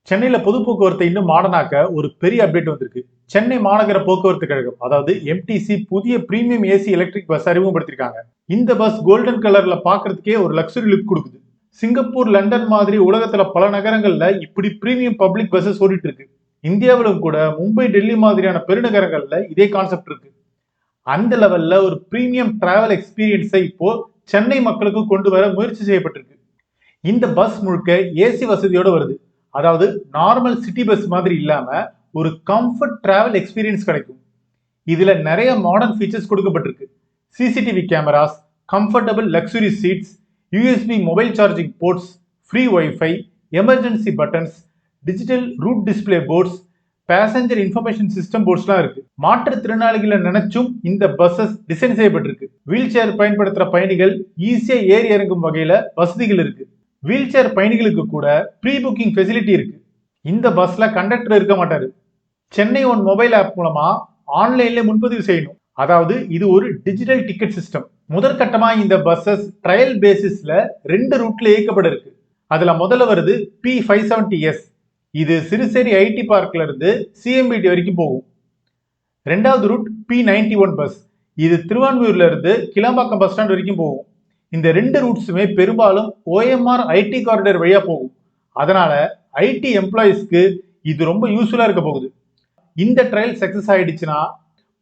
சென்னையில பொது போக்குவரத்தை இன்னும் மாடர்னாக்க ஒரு பெரிய அப்டேட் வந்திருக்கு. சென்னை மாநகர போக்குவரத்து கழகம் அதாவது எம்டிசி புதிய பிரீமியம் ஏசி எலக்ட்ரிக் பஸ் அறிமுகப்படுத்திருக்காங்க. இந்த பஸ் கோல்டன் கலர்ல பாக்குறதுக்கே ஒரு லக்ஸரி லுக் கொடுக்குது. சிங்கப்பூர், லண்டன் மாதிரி உலகத்துல பல நகரங்கள்ல இப்படி பிரீமியம் பப்ளிக் பஸ்ஸஸ் ஓடிட்டு இருக்கு. இந்தியாவிலும் கூட மும்பை, டெல்லி மாதிரியான பெருநகரங்கள்ல இதே கான்செப்ட் இருக்கு. அந்த லெவல்ல ஒரு பிரீமியம் டிராவல் எக்ஸ்பீரியன்ஸை இப்போ சென்னை மக்களுக்கு கொண்டு வர முயற்சி செய்யப்பட்டிருக்கு. இந்த பஸ் முழுக்க ஏசி வசதியோட வருது. அதாவது நார்மல் சிட்டி பஸ் மாதிரி இல்லாம ஒரு கம்ஃபர்ட் டிராவல் எக்ஸ்பீரியன்ஸ் கிடைக்கும். இதுல நிறைய மாடர்ன் ஃபீச்சர்ஸ் கொடுக்கப்பட்டிருக்கு. CCTV cameras, comfortable luxury seats, USB mobile charging ports, free WiFi, emergency buttons, digital route display ports, passenger information system போர்ட்ஸ்லாம் இருக்கு. மாற்றுத்திறனாளிகளை நினைச்சும் இந்த பஸ்ஸஸ் டிசைன் செய்யப்பட்டிருக்கு. வீல் சேர் பயன்படுத்துற பயணிகள் ஈஸியா ஏறி இறங்கும் வகையில வசதிகள் இருக்கு. வீல் சேர் பயணிகளுக்கு கூட ப்ரீ புக்கிங் ஃபெசிலிட்டி இருக்கு. இந்த பஸ்ல கண்டக்டர் இருக்க மாட்டாரு. சென்னை ஒன் மொபைல் ஆப் மூலமா ஆன்லைன்ல முன்பதிவு செய்யணும். அதாவது இது ஒரு டிஜிட்டல் டிக்கெட் சிஸ்டம். முதற்கட்டமா இந்த பஸ்ஸஸ் ட்ரையல் பேசிஸ்ல 2 ரூட்ல இயக்கப்பட இருக்கு. அதுல முதல்ல வருது P570S. இது சிறுசேரி ஐடி பார்க்ல இருந்து சிஎம்பிடி வரைக்கும் போகும். ரெண்டாவது ரூட் P91 பஸ். இது திருவான்மியூர்ல இருந்து கிளாம்பாக்கம் பஸ் ஸ்டாண்ட் வரைக்கும் போகும். இந்த 2 ரூட்ஸுமே பெரும்பாலும் OMR ஐடி காரிடர் வழியா போகும். அதனால ஐடி எம்ப்ளாயிஸ்க்கு இது ரொம்ப யூஸ்ஃபுல்லா இருக்க போகுது. இந்த ட்ரையல் சக்சஸ் ஆயிடுச்சுன்னா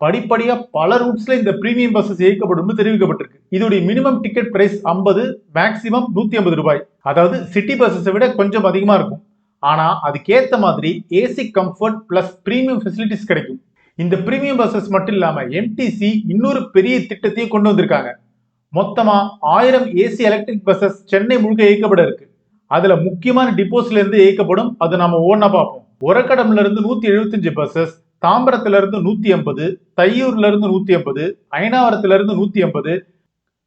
படிப்படியா பல ரூட்ஸ்ல இந்த பிரீமியம் பஸ்ஸஸ் இயக்கப்படும் தெரிவிக்கப்பட்டிருக்கு. இதோடைய மினிமம் டிக்கெட் பிரைஸ் 50, மேக்சிமம் 150 ரூபாய். அதாவது சிட்டி பஸ்ஸை விட கொஞ்சம் அதிகமா இருக்கும். ஆனா அதுக்கேத்த மாதிரி AC comfort plus premium facilities கிடைக்கும். இந்த பிரீமியம் பஸ்ஸஸ் மட்டும் இல்லாம எம்டிசி இன்னொரு பெரிய திட்டத்தையும் கொண்டு வந்திருக்காங்க. மொத்தமா 1000 ஏசி எலக்ட்ரிக் பஸ்ஸஸ் சென்னை முழுக்க இயக்கப்பட இருக்கு. அதுல முக்கியமான டிப்போஸ்ல இருந்து இயக்கப்படும். அது நம்ம ஒவ்வொன்னா பார்ப்போம். ஒரக்கடம்ல இருந்து 175 பஸ்ஸஸ், தாம்பரத்துல இருந்து 180, தையூர்ல இருந்து 180, அயனாவரத்துல இருந்து 180,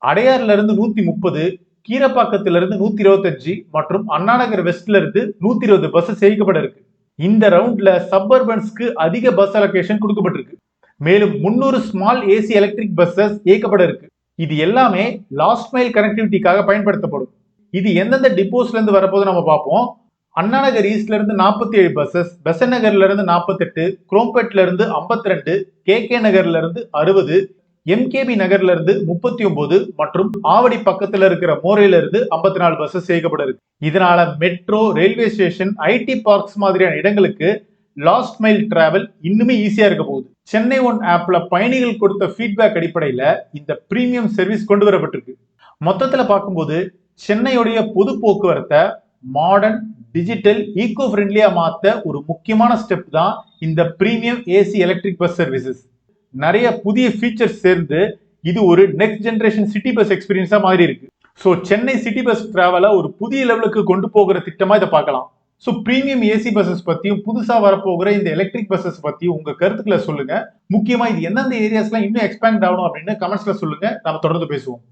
அடையாறுல இருந்து 130, கீரப்பாக்கத்துல இருந்து 125 மற்றும் அண்ணாநகர் வெஸ்ட்ல இருந்து 120 பஸ்ஸஸ் இயக்கப்பட இருக்கு. இந்த ரவுண்ட்ல சப்பர்பன்ஸ்க்கு அதிக பஸ் அலோகேஷன் கொடுக்கப்பட்டிருக்கு. மேலும் 300 ஸ்மால் ஏசி எலக்ட்ரிக் பஸ்ஸஸ் இயக்கப்பட இருக்கு. இது எல்லாமே லாஸ்ட் மைல் கனெக்டிவிட்டிக்காக பயன்படுத்தப்படும். இது எந்தெந்த டிப்போஸ்ல இருந்து வரப்போது நம்ம பார்ப்போம். அண்ணாநகர் ஈஸ்ட்ல இருந்து 47 பஸ்ஸஸ், பெசன் நகர்ல இருந்து 48, குரோம்பேட்ல இருந்து 52, KK நகர்ல இருந்து 60, MKB நகர்ல இருந்து 39 மற்றும் ஆவடி பக்கத்துல இருக்கிற மோரையில இருந்து 54 பஸ்ஸஸ் இயக்கப்பட இருக்கு. இதனால metro, railway station, ID parks மாதிரியான இடங்களுக்கு லாஸ்ட் மைல் டிராவல் இன்னுமே ஈஸியா இருக்க போகுது. சென்னை ஒன் ஆப்ல பயணிகள் கொடுத்த ஃபீட்பேக் அடிப்படையில இந்த பிரீமியம் சர்வீஸ் கொண்டு வரப்பட்டிருக்கு. மொத்தத்துல பார்க்கும்போது சென்னையுடைய பொது போக்குவரத்தை மாடர்ன், டிஜிட்டல், ஈகோ ஃப்ரெண்ட்லியா மாத்த ஒரு முக்கியமான ஸ்டெப் தான் இந்த premium AC electric bus services. நிறைய புதிய ஃபீச்சர்ஸ் சேர்ந்து இது ஒரு நெக்ஸ்ட் ஜெனரேஷன் சிட்டி பஸ் எக்ஸ்பீரியன்ஸா மாறி இருக்கு. ஸோ சென்னை சிட்டி பஸ் டிராவலை ஒரு புதிய லெவலுக்கு கொண்டு போகிற திட்டமா இதை பார்க்கலாம். ஸோ பிரீமியம் ஏசி பஸ்ஸஸ் பத்தியும் புதுசா வரப்போகிற இந்த எலக்ட்ரிக் பஸ்ஸஸ் பத்தியும் உங்க கருத்துக்களை சொல்லுங்க. முக்கியமா இது எந்தெந்த ஏரியாஸ்லாம் இன்னும் எக்ஸ்பேண்ட் ஆகணும் அப்படின்னு கமெண்ட்ஸ்ல சொல்லுங்க. நம்ம தொடர்ந்து பேசுவோம்.